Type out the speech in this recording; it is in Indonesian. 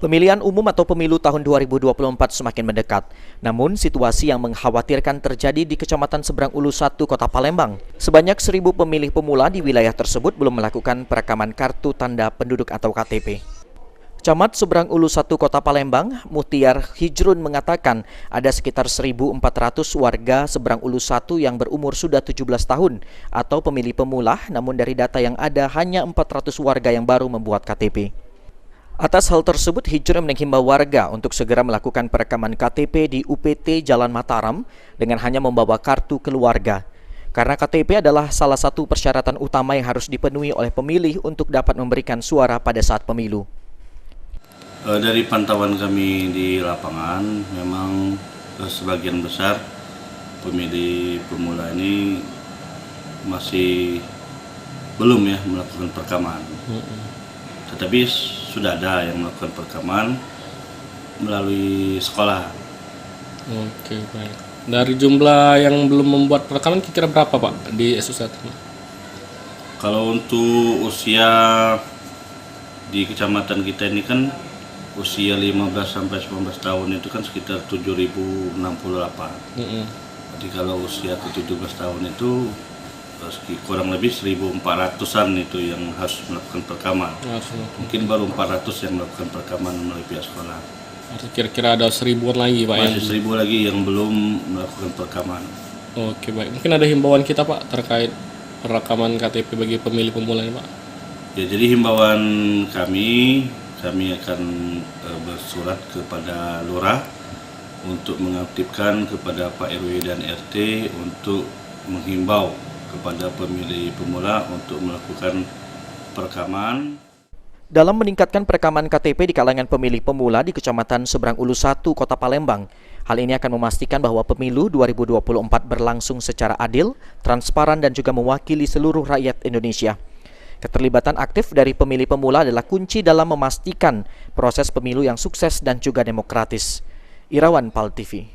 Pemilihan umum atau pemilu tahun 2024 semakin mendekat. Namun, situasi yang mengkhawatirkan terjadi di Kecamatan Seberang Ulu 1, Kota Palembang. Sebanyak 1.000 pemilih pemula di wilayah tersebut belum melakukan perekaman kartu tanda penduduk atau KTP. Camat Seberang Ulu 1 Kota Palembang, Mutiar Hijrun mengatakan ada sekitar 1.400 warga Seberang Ulu 1 yang berumur sudah 17 tahun atau pemilih pemula, namun dari data yang ada hanya 400 warga yang baru membuat KTP. Atas hal tersebut, Hijrun menghimbau warga untuk segera melakukan perekaman KTP di UPT Jalan Mataram dengan hanya membawa kartu keluarga. Karena KTP adalah salah satu persyaratan utama yang harus dipenuhi oleh pemilih untuk dapat memberikan suara pada saat pemilu. Dari pantauan kami di lapangan, memang sebagian besar pemilih pemula ini masih belum melakukan perekaman. Tetapi sudah ada yang melakukan perekaman melalui sekolah. Oke, baik. Dari jumlah yang belum membuat perekaman kira-kira berapa, Pak, di SU1? Kalau untuk usia di kecamatan kita ini kan usia 15 sampai 19 tahun itu kan sekitar 7.068. Jadi kalau usia ke 17 tahun itu kurang lebih 1.400-an itu yang harus melakukan perekaman. Mungkin baru 400 yang melakukan perekaman melalui pihak sekolah. Kira-kira ada 1.000-an lagi, Pak? Masih 1.000 lagi yang belum melakukan perekaman. Oke, baik. Mungkin ada himbauan kita, Pak, terkait perekaman KTP bagi pemilih pemula ini, Pak? Ya, jadi himbauan kami akan bersurat kepada Lurah untuk mengaktifkan kepada Pak RW dan RT untuk menghimbau kepada pemilih pemula untuk melakukan perekaman. Dalam meningkatkan perekaman KTP di kalangan pemilih pemula di Kecamatan Seberang Ulu 1, Kota Palembang, hal ini akan memastikan bahwa pemilu 2024 berlangsung secara adil, transparan, dan juga mewakili seluruh rakyat Indonesia. Keterlibatan aktif dari pemilih pemula adalah kunci dalam memastikan proses pemilu yang sukses dan juga demokratis. Irawan PAL TV.